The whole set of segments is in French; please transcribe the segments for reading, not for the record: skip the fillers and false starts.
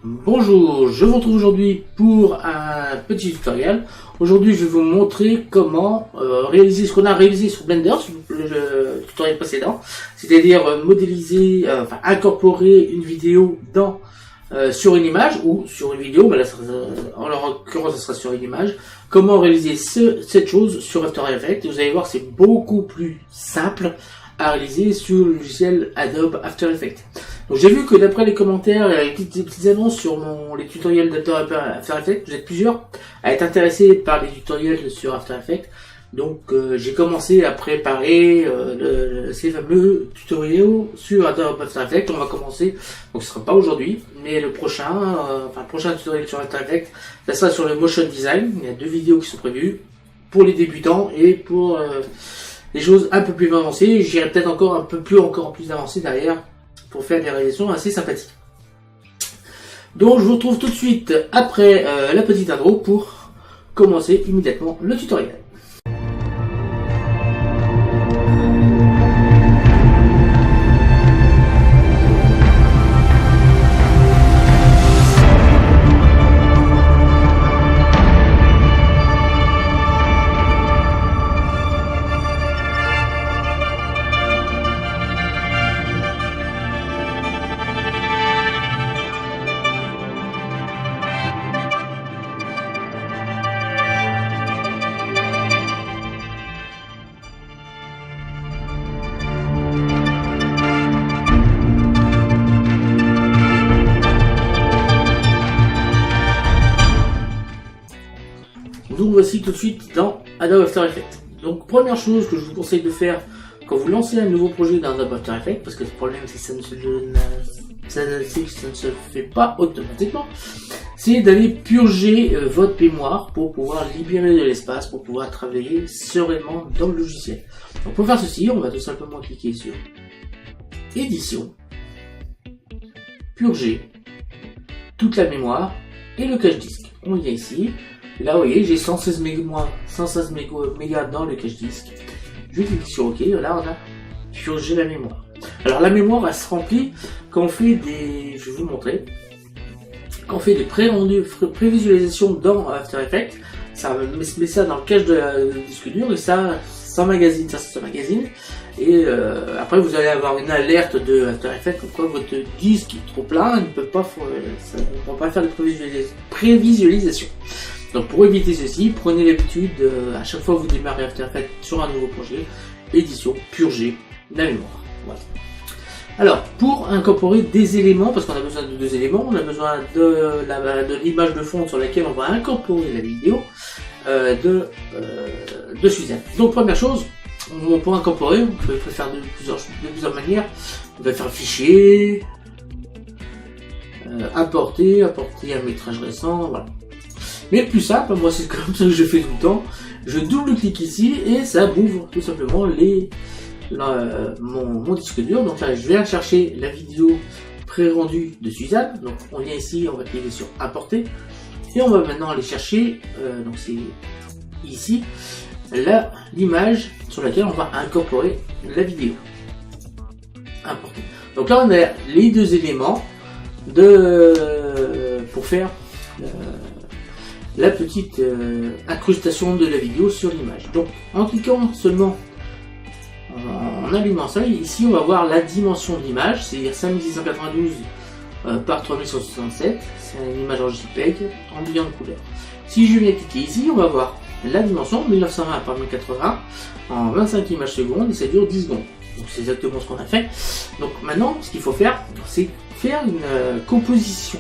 Bonjour, je vous retrouve aujourd'hui pour un petit tutoriel. Aujourd'hui, je vais vous montrer comment réaliser ce qu'on a réalisé sur Blender, sur le tutoriel précédent, c'est-à-dire modéliser, incorporer une vidéo dans sur une image ou sur une vidéo, mais là, en l'occurrence, ça sera sur une image. Comment réaliser cette chose sur After Effects. Vous allez voir, c'est beaucoup plus simple à réaliser sur le logiciel Adobe After Effects. Donc j'ai vu que d'après les commentaires et les petites annonces sur les tutoriels d'After Effects, vous êtes plusieurs à être intéressés par les tutoriels sur After Effects. Donc j'ai commencé à préparer ces fameux tutoriels sur Adobe After Effects. On va commencer, donc ce sera pas aujourd'hui, mais le prochain tutoriel sur After Effects, ça sera sur le motion design. Il y a 2 vidéos qui sont prévues pour les débutants et pour les choses un peu plus avancées. J'irai peut-être encore plus avancé derrière pour faire des réalisations assez sympathiques. Donc je vous retrouve tout de suite après la petite intro pour commencer immédiatement le tutoriel. Donc voici tout de suite dans Adobe After Effects. Donc première chose que je vous conseille de faire quand vous lancez un nouveau projet dans Adobe After Effects, parce que le problème c'est que ça ne se fait pas automatiquement, c'est d'aller purger votre mémoire pour pouvoir libérer de l'espace, pour pouvoir travailler sereinement dans le logiciel. Donc pour faire ceci, on va tout simplement cliquer sur Édition, Purger, toute la mémoire et le cache disque. On vient ici. Là, vous voyez, j'ai 116 mégas dans le cache disque. Je clique sur OK. Là, on a purgé la mémoire. Alors, la mémoire, elle se remplit quand on fait des... Je vais vous montrer. Quand on fait des prévisualisations dans After Effects, ça met ça dans le cache de disque dur et ça s'emmagasine. Et après, vous allez avoir une alerte de After Effects comme quoi votre disque est trop plein, il ne peut pas faire de prévisualisation. Donc pour éviter ceci, prenez l'habitude, à chaque fois que vous démarrez After Effects sur un nouveau projet, édition, purger la mémoire. Voilà. Alors, pour incorporer des éléments, parce qu'on a besoin de 2 éléments, on a besoin de l'image de fond sur laquelle on va incorporer la vidéo de Suzanne. Donc première chose, pour incorporer, on peut faire de plusieurs manières. On va faire fichier, importer un métrage récent, voilà. Mais le plus simple, moi c'est comme ça que je fais tout le temps, je double-clique ici et ça m'ouvre tout simplement mon disque dur. Donc là je viens chercher la vidéo pré-rendue de Suzanne, donc on vient ici, on va cliquer sur importer et on va maintenant aller chercher, donc c'est ici, l'image sur laquelle on va incorporer la vidéo. Importer. Donc là on a les 2 éléments pour faire la petite incrustation de la vidéo sur l'image. Donc en cliquant seulement, en allumant ça, ici on va voir la dimension de l'image, c'est-à-dire 5692 par 3167, c'est une image en JPEG en brillant de couleur. Si je viens cliquer ici, on va voir la dimension 1920 par 1080 en 25 images secondes et ça dure 10 secondes. Donc c'est exactement ce qu'on a fait. Donc maintenant, ce qu'il faut faire, c'est faire une composition.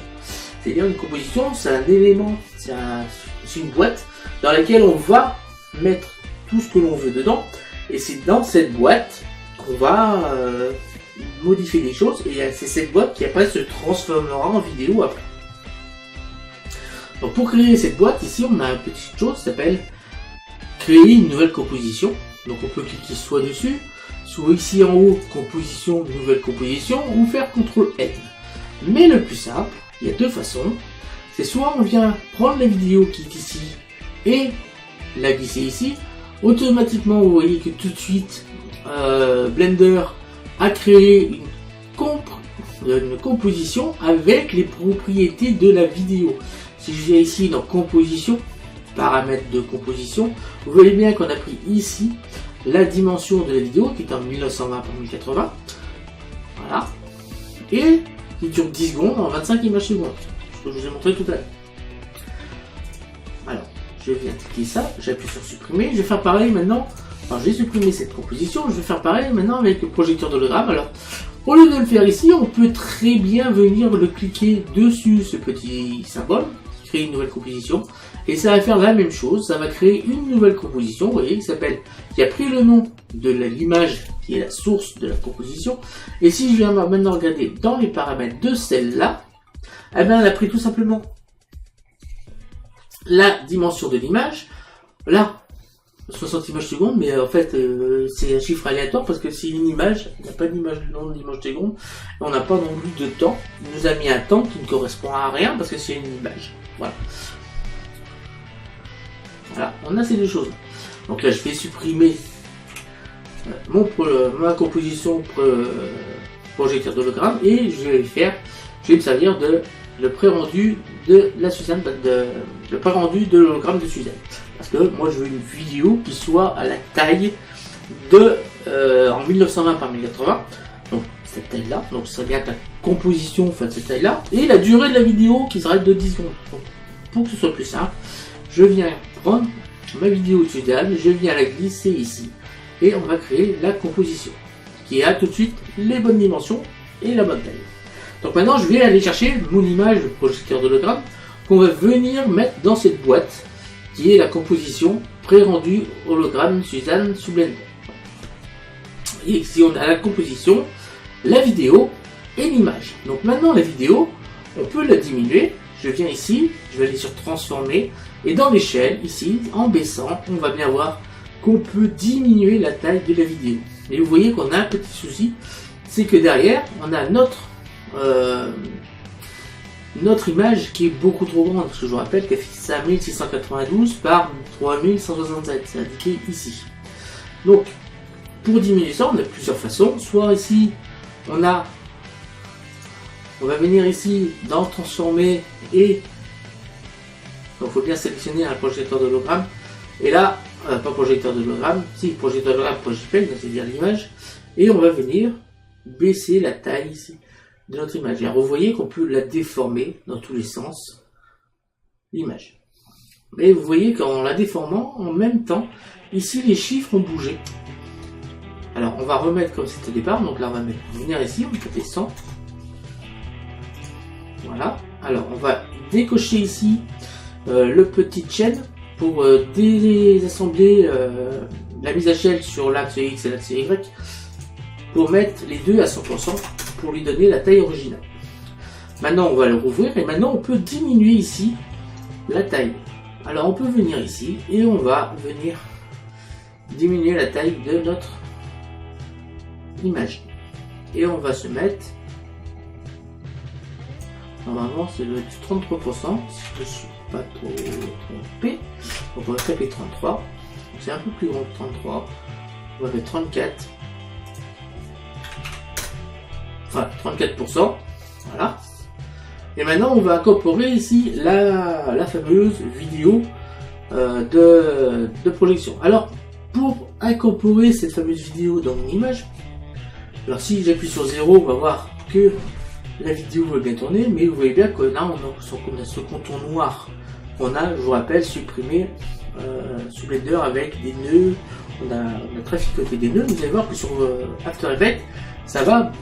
C'est-à-dire une composition, c'est un élément, c'est une boîte dans laquelle on va mettre tout ce que l'on veut dedans. Et c'est dans cette boîte qu'on va modifier des choses. Et c'est cette boîte qui après se transformera en vidéo après. Donc pour créer cette boîte, ici on a une petite chose qui s'appelle créer une nouvelle composition. Donc on peut cliquer soit dessus, soit ici en haut, composition, nouvelle composition, ou faire CTRL-N. Mais le plus simple, il y a 2 façons. C'est soit on vient prendre la vidéo qui est ici et la glisser ici. Automatiquement, vous voyez que tout de suite, Blender a créé une composition avec les propriétés de la vidéo. Si je viens ici dans composition, paramètres de composition, vous voyez bien qu'on a pris ici la dimension de la vidéo qui est en 1920 par 1080. Voilà. Et qui dure 10 secondes en 25 images secondes. Ce que je vous ai montré tout à l'heure. Alors, je viens cliquer ça, j'appuie sur supprimer, je vais faire pareil maintenant. Alors j'ai supprimé cette composition, je vais faire pareil maintenant avec le projecteur d'hologramme. Alors, au lieu de le faire ici, on peut très bien venir le cliquer dessus, ce petit symbole, créer une nouvelle composition, et ça va faire la même chose, ça va créer une nouvelle composition, vous voyez, qui a pris le nom de l'image qui est la source de la composition, et si je viens maintenant regarder dans les paramètres de celle-là, eh bien elle a pris tout simplement la dimension de l'image, là, 60 images secondes, mais en fait c'est un chiffre aléatoire parce que c'est une image, il n'y a pas d'image de nombre d'image secondes, et on n'a pas non plus de temps, il nous a mis un temps qui ne correspond à rien parce que c'est une image, voilà. Voilà, on a ces deux choses. Donc là je vais supprimer ma composition projecteur d'hologramme et je vais me servir de le pré-rendu de la Suzanne, le pré-rendu de l'hologramme de Suzanne. Parce que moi je veux une vidéo qui soit à la taille de en 1920 par 1080, donc cette taille là, donc ça serait bien que la composition fasse cette taille là, et la durée de la vidéo qui sera de 10 secondes. Donc, pour que ce soit plus simple, je viens prendre ma vidéo de Suzanne, je viens la glisser ici, et on va créer la composition, qui a tout de suite les bonnes dimensions et la bonne taille. Donc maintenant je vais aller chercher mon image de projecteur d'hologramme qu'on va venir mettre dans cette boîte, qui est la composition pré-rendue hologramme Suzanne sous Blender. Et si on a la composition, la vidéo et l'image. Donc maintenant la vidéo, on peut la diminuer. Je viens ici, je vais aller sur transformer, et dans l'échelle, ici, en baissant, on va bien voir qu'on peut diminuer la taille de la vidéo. Et vous voyez qu'on a un petit souci, c'est que derrière, on a notre image qui est beaucoup trop grande, parce que je vous rappelle qu'elle fait 5692 par 3167, c'est indiqué ici. Donc, pour diminuer ça, on a plusieurs façons. Soit ici, on va venir ici dans transformer et donc il faut bien sélectionner un projecteur d'hologramme. Et là, pas projecteur d'hologramme, si projecteur d'hologramme JPEG, c'est-à-dire l'image, et on va venir baisser la taille ici de notre image. Alors vous voyez qu'on peut la déformer dans tous les sens, l'image. Mais vous voyez qu'en la déformant, en même temps, ici les chiffres ont bougé. Alors on va remettre comme c'était au départ, donc là on va venir ici, on va taper 100. Voilà. Alors on va décocher ici le petit chaîne pour désassembler la mise à échelle sur l'axe X et l'axe Y pour mettre les deux à 100% pour lui donner la taille originale. Maintenant on va le rouvrir et maintenant on peut diminuer ici la taille. Alors on peut venir ici et on va venir diminuer la taille de notre image. Et on va se mettre, normalement c'est le 33%, si je ne suis pas trop trompé, on va taper 33, c'est un peu plus grand que 33, on va mettre 34, enfin 34%, voilà. Et maintenant on va incorporer ici la fameuse vidéo de projection. Alors pour incorporer cette fameuse vidéo dans mon image, alors si j'appuie sur 0, on va voir que la vidéo va bien tourner, mais vous voyez bien que là on a ce contour noir qu'on a, je vous rappelle, supprimé sous Blender avec des nœuds, on a traficoté des nœuds. Vous allez voir que sur After Effects, ça va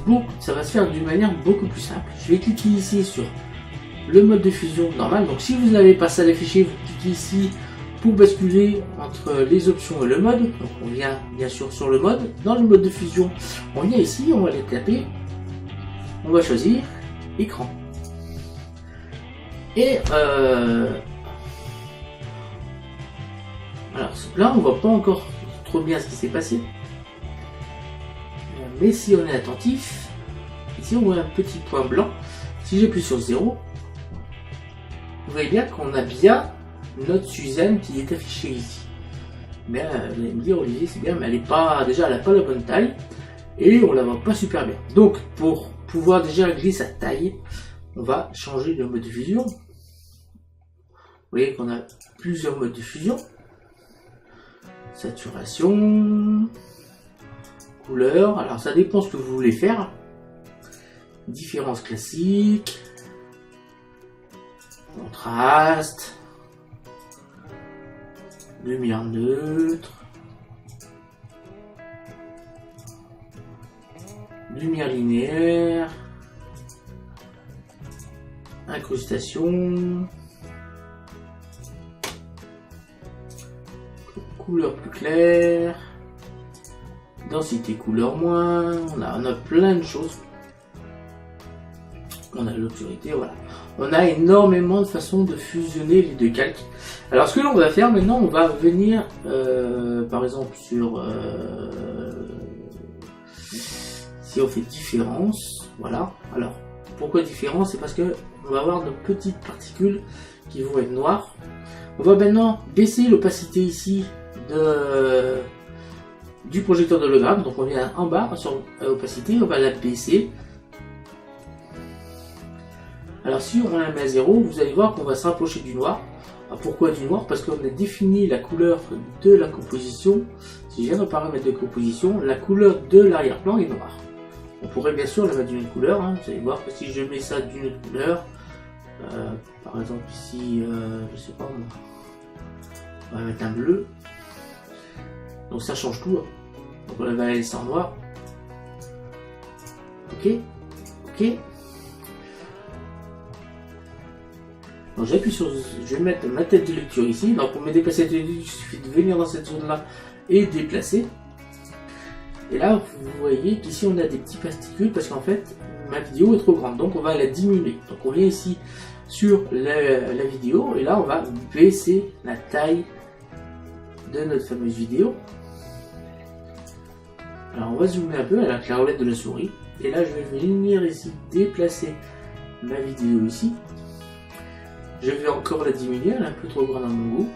se faire d'une manière beaucoup plus simple. Je vais cliquer ici sur le mode de fusion normal, donc si vous n'avez pas ça d'afficher, vous cliquez ici pour basculer entre les options et le mode. Donc on vient bien sûr sur le mode, dans le mode de fusion, on vient ici, on va les taper, on va choisir écran. Et alors là on voit pas encore trop bien ce qui s'est passé, mais si on est attentif, ici on voit un petit point blanc. Si j'appuie sur 0, vous voyez bien qu'on a bien notre Suzanne qui est affichée ici. Mais vous allez me dire, Olivier, c'est bien, mais elle n'a pas la bonne taille et on la voit pas super bien. Donc pour pouvoir déjà régler sa taille, on va changer de mode de diffusion. Vous voyez qu'on a plusieurs modes de diffusion. Saturation, couleur, alors ça dépend ce que vous voulez faire. Différence classique, contraste, lumière neutre, lumière linéaire, incrustation, couleur plus claire, densité couleur moins, on a plein de choses. On a l'obscurité, voilà. On a énormément de façons de fusionner les deux calques. Alors ce que l'on va faire maintenant, on va venir par exemple sur si on fait différence, voilà. Alors pourquoi différence? C'est parce que on va avoir de petites particules qui vont être noires. On va maintenant baisser l'opacité ici du projecteur d'hologramme. Donc on vient en bas sur opacité, on va la baisser. Alors si on la met à 0, vous allez voir qu'on va se rapprocher du noir. Alors, pourquoi du noir? Parce qu'on a défini la couleur de la composition. Si je viens dans paramètres de composition, la couleur de l'arrière-plan est noire. On pourrait bien sûr la mettre d'une autre couleur. Hein. Vous allez voir que si je mets ça d'une autre couleur, par exemple ici, je sais pas, on va mettre un bleu. Donc ça change tout. Hein. Donc on va laisser en noir. Ok, ok. Donc j'appuie sur, je vais mettre ma tête de lecture ici. Donc pour me déplacer la tête de lecture, il suffit de venir dans cette zone là et déplacer. Et là vous voyez qu'ici on a des petites particules parce qu'en fait ma vidéo est trop grande, donc on va la diminuer. Donc on vient ici sur la vidéo et là on va baisser la taille de notre fameuse vidéo. Alors on va zoomer un peu avec la roulette de la souris et là je vais venir ici déplacer ma vidéo ici. Je vais encore la diminuer, elle est un peu trop grande à mon goût.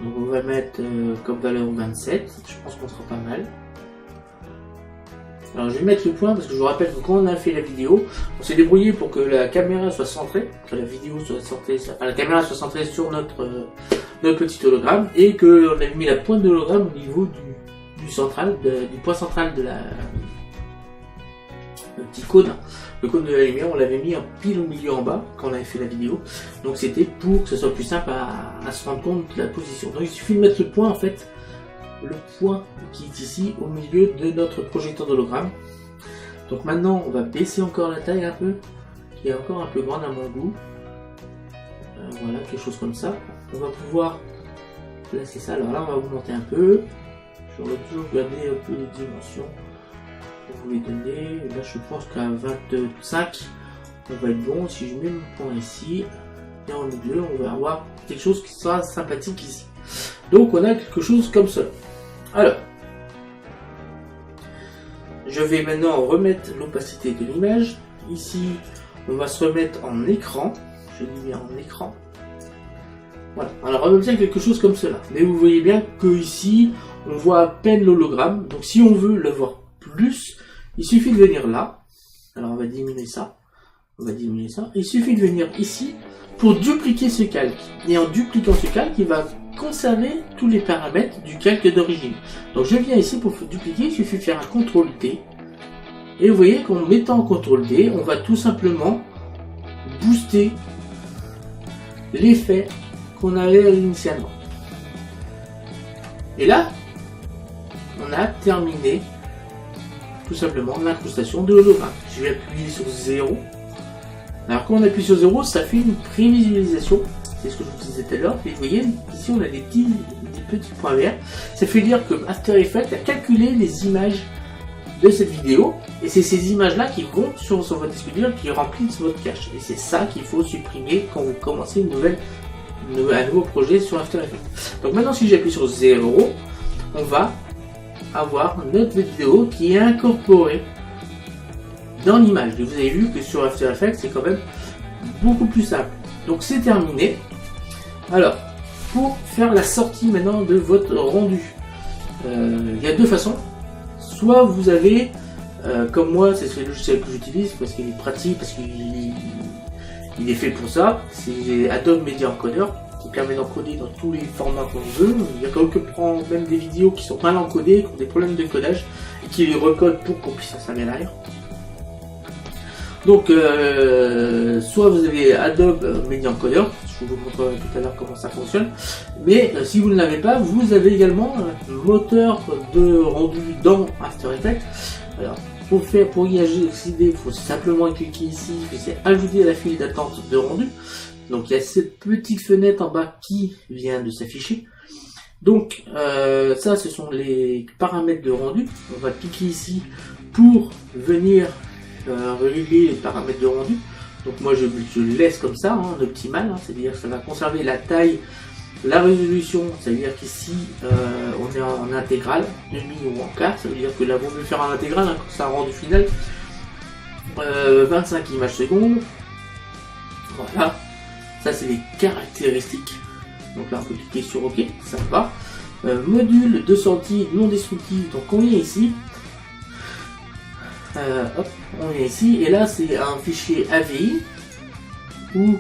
Donc on va mettre comme valeur 27, je pense qu'on sera pas mal. Alors je vais mettre le point parce que je vous rappelle que quand on a fait la vidéo, on s'est débrouillé pour que la caméra soit centrée, que la vidéo soit centrée, enfin, la caméra soit centrée sur notre petit hologramme et qu'on a mis la pointe de l'hologramme au niveau du central, du point central de le petit cône. Le cône de la lumière, on l'avait mis en pile au milieu en bas quand on avait fait la vidéo. Donc c'était pour que ce soit plus simple à se rendre compte de la position. Donc il suffit de mettre le point en fait, le point qui est ici au milieu de notre projecteur d'hologramme. Donc maintenant on va baisser encore la taille un peu, qui est encore un peu grande à mon goût. Voilà, quelque chose comme ça. On va pouvoir placer ça. Alors là on va augmenter un peu. J'aurais toujours gardé un peu les dimensions. Vous les donner, là je pense qu'à 25 on va être bon. Si je mets mon point ici et en milieu, on va avoir quelque chose qui sera sympathique ici. Donc on a quelque chose comme ça. Alors je vais maintenant remettre l'opacité de l'image. Ici on va se remettre en écran. Je dis bien en écran. Voilà, alors on obtient quelque chose comme cela. Mais vous voyez bien que ici on voit à peine l'hologramme. Donc si on veut le voir plus, il suffit de venir là. Alors on va diminuer ça. On va diminuer ça. Il suffit de venir ici pour dupliquer ce calque. Et en dupliquant ce calque, il va conserver tous les paramètres du calque d'origine. Donc je viens ici pour dupliquer, il suffit de faire un CTRL-D. Et vous voyez qu'en mettant un CTRL-D, on va tout simplement booster l'effet qu'on avait initialement. Et là, on a terminé tout simplement l'incrustation de l'hologramme. Je vais appuyer sur 0. Alors quand on appuie sur 0, ça fait une prévisualisation. C'est ce que je vous disais tout à l'heure. Et vous voyez, ici on a des petits points verts. Ça fait dire que After Effects a calculé les images de cette vidéo. Et c'est ces images-là qui vont sur votre disque dur, qui remplissent votre cache. Et c'est ça qu'il faut supprimer quand vous commencez un nouveau projet sur After Effects. Donc maintenant si j'appuie sur 0, on va avoir notre vidéo qui est incorporée dans l'image. Vous avez vu que sur After Effects c'est quand même beaucoup plus simple. Donc c'est terminé. Alors pour faire la sortie maintenant de votre rendu, il y a deux façons. Soit vous avez Comme moi, c'est ce logiciel que j'utilise parce qu'il est pratique, parce qu'il est fait pour ça. C'est Adobe Media Encoder qui permet d'encoder dans tous les formats qu'on veut. Il y a que prendre même des vidéos qui sont mal encodées, qui ont des problèmes de codage, et qui les recode pour qu'on puisse s'en derrière. Donc, soit vous avez Adobe Media Encoder, je vous montrerai tout à l'heure comment ça fonctionne, mais si vous ne l'avez pas, vous avez également un moteur de rendu dans After Effects. Alors, pour y accéder, il faut simplement cliquer ici, c'est ajouter à la file d'attente de rendu. Donc il y a cette petite fenêtre en bas qui vient de s'afficher. Donc ça, ce sont les paramètres de rendu. On va cliquer ici pour venir régler les paramètres de rendu. Donc moi je le laisse comme ça, en optimal, c'est-à-dire que ça va conserver la taille, la résolution, c'est-à-dire qu'ici on est en intégrale, demi ou en quart, ça veut dire que là vaut mieux faire en intégrale, quand c'est un rendu final. 25 images secondes, voilà, ça c'est les caractéristiques. Donc là on peut cliquer sur OK, ça va. Module de sortie non destructif, donc on vient ici. Hop, on vient ici, et là c'est un fichier AVI ou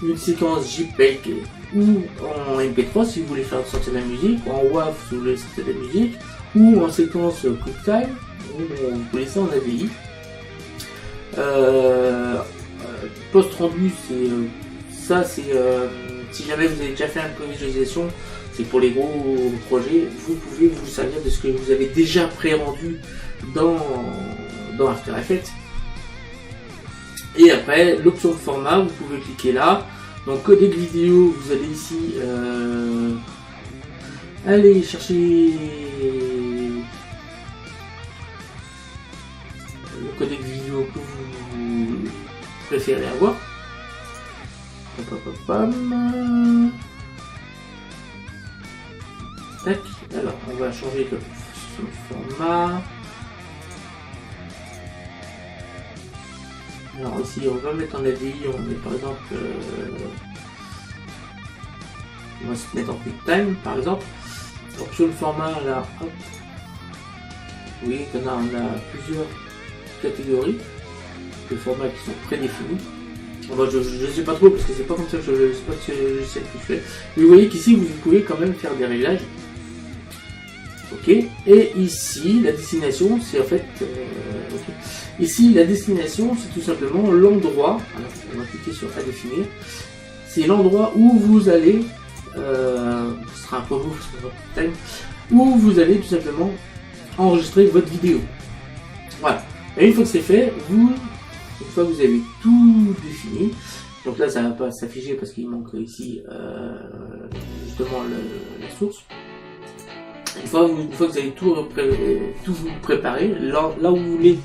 une séquence JPEG ou en MP3 si vous voulez faire sortir de la musique, ou en WAV si vous voulez sortir de la musique, ou en séquence QuickTime, ou vous pouvez ça en AVI. Post rendu, c'est ça, c'est si jamais vous avez déjà fait un peu de visualisation, c'est pour les gros projets, vous pouvez vous servir de ce que vous avez déjà pré-rendu dans After Effects. Et après, l'option de format, vous pouvez cliquer là. Donc codec vidéo, vous allez ici aller chercher le codec vidéo que vous préférez avoir. Tac. Alors on va changer le format. Alors ici on va mettre en AVI, on met par exemple on va se mettre en QuickTime par exemple. Donc sur le format là, hop, vous voyez qu'on a plusieurs catégories de formats qui sont prédéfinis. Bon, je ne sais pas trop parce que c'est pas comme ça que je sais pas si je sais que je fais. Mais vous voyez qu'ici vous pouvez quand même faire des réglages. Ok, et ici la destination c'est en fait okay. Ici la destination c'est tout simplement l'endroit, on va cliquer sur à définir, c'est l'endroit où vous allez ce sera un peu beau où vous allez tout simplement enregistrer votre vidéo. Voilà, et une fois que c'est fait, une fois que vous avez tout défini, donc là ça va pas s'afficher parce qu'il manque ici justement la source. Une fois que vous avez tout préparé, là où vous voulez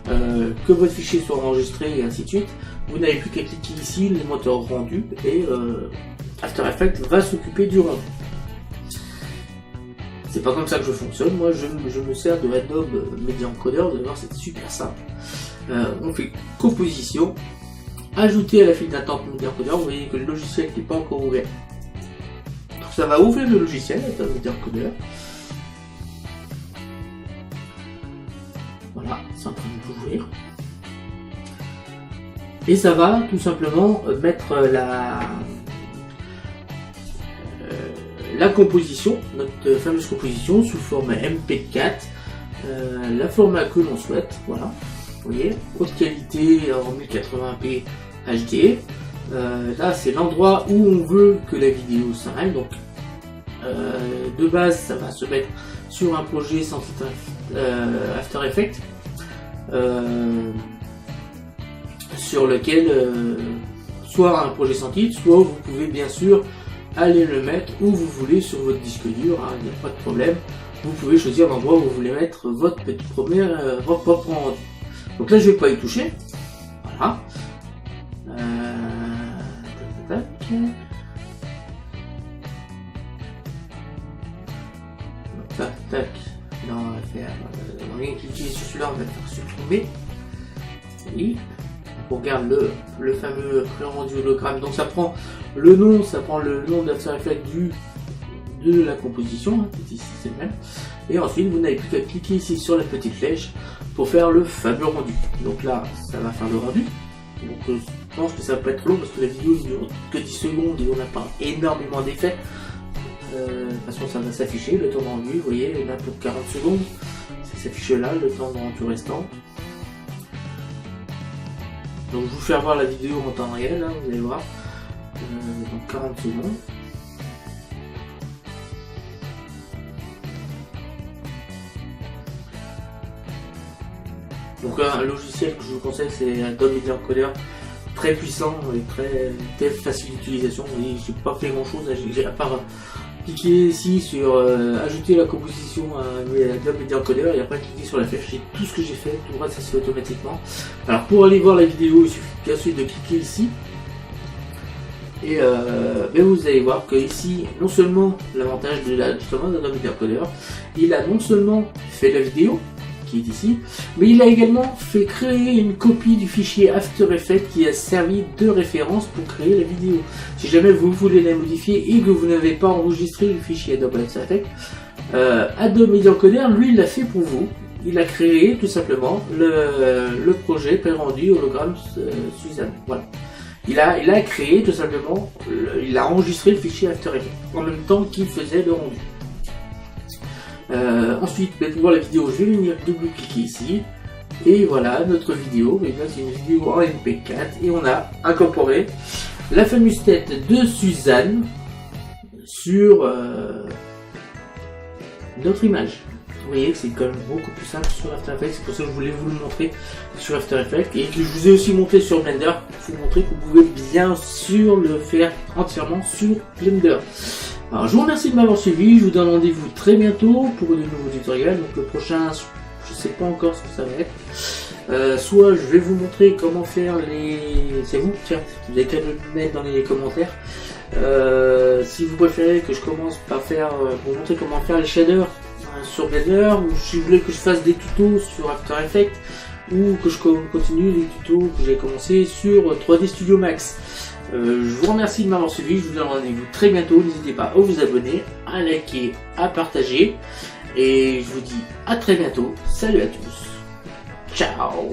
que votre fichier soit enregistré et ainsi de suite, vous n'avez plus qu'à cliquer ici, le moteur rendu, et After Effects va s'occuper du rendu. C'est pas comme ça que je fonctionne, moi je me sers de Adobe Media Encoder, vous allez voir c'est super simple. On fait composition, ajouter à la file d'attente Media Encoder, vous voyez que le logiciel n'est pas encore ouvert. Donc ça va ouvrir le logiciel Adobe Media Encoder. Voilà, c'est en train d'ouvrir. Et ça va tout simplement mettre la composition, notre fameuse composition, sous format MP4, la format que l'on souhaite, voilà. Vous voyez, haute qualité en 1080p HD. Là, c'est l'endroit où on veut que la vidéo s'arrête. Donc, de base, ça va se mettre sur un projet sans titre After Effects, sur lequel soit un projet sans titre, soit vous pouvez bien sûr aller le mettre où vous voulez sur votre disque dur, il n'y a pas de problème. Vous pouvez choisir l'endroit où vous voulez mettre votre petit votre propre rendu. Donc là je vais pas y toucher, voilà. Tac. Là, on va faire, on vient cliquer sur celui-là, on va faire supprimer. Oui. On regarde le fameux rendu hologramme. Donc ça prend le nom d'After Effects de la composition, hein, qui est ici, c'est le même. Et ensuite, vous n'avez plus qu'à cliquer ici sur la petite flèche pour faire le fameux rendu. Donc là, ça va faire le rendu. Donc je pense que ça va pas être long parce que la vidéo ne dure que 10 secondes et on n'a pas énormément d'effets. De toute façon, ça va s'afficher, le temps de rendu, vous voyez, là pour 40 secondes, ça s'affiche là, le temps de rendu restant. Donc je vous fais voir la vidéo en temps réel, hein, vous allez voir, donc 40 secondes. Donc un logiciel que je vous conseille, c'est Adobe Media Encoder, très puissant et très facile d'utilisation. Vous voyez, j'ai pas fait grand chose, j'ai à part cliquer ici sur ajouter la composition à Adobe Media Encoder et après cliquer sur la flèche, c'est tout ce que j'ai fait, tout le reste ça se fait automatiquement. Alors pour aller voir la vidéo, il suffit bien sûr de cliquer ici. Et vous allez voir que ici, non seulement l'avantage de justement d'Adobe Media Encoder, il a non seulement fait la vidéo, qui est ici, mais il a également fait créer une copie du fichier After Effects qui a servi de référence pour créer la vidéo. Si jamais vous voulez la modifier et que vous n'avez pas enregistré le fichier Adobe After Effects, Adobe Media Encoder, lui, il l'a fait pour vous. Il a créé tout simplement le projet pré-rendu hologramme Suzanne. Voilà. Il a créé tout simplement, il a enregistré le fichier After Effects en même temps qu'il faisait le rendu. Ensuite, pour voir la vidéo, je vais venir double-cliquer ici. Et voilà, notre vidéo. C'est une vidéo en MP4. Et on a incorporé la fameuse tête de Suzanne sur notre image. Vous voyez que c'est quand même beaucoup plus simple sur After Effects. C'est pour ça que je voulais vous le montrer sur After Effects. Et que je vous ai aussi montré sur Blender. Pour vous montrer que vous pouvez bien sûr le faire entièrement sur Blender. Alors je vous remercie de m'avoir suivi, je vous donne rendez-vous très bientôt pour de nouveaux tutoriels. Donc le prochain, je sais pas encore ce que ça va être. Soit je vais vous montrer comment faire les... C'est vous, tiens, vous avez qu'à me mettre dans les commentaires. Si vous préférez que je commence par faire, vous montrer comment faire les shaders sur Blender, ou si vous voulez que je fasse des tutos sur After Effects, ou que je continue les tutos que j'ai commencé sur 3D Studio Max. Je vous remercie de m'avoir suivi, je vous donne rendez-vous très bientôt, n'hésitez pas à vous abonner, à liker, à partager, et je vous dis à très bientôt, salut à tous, ciao.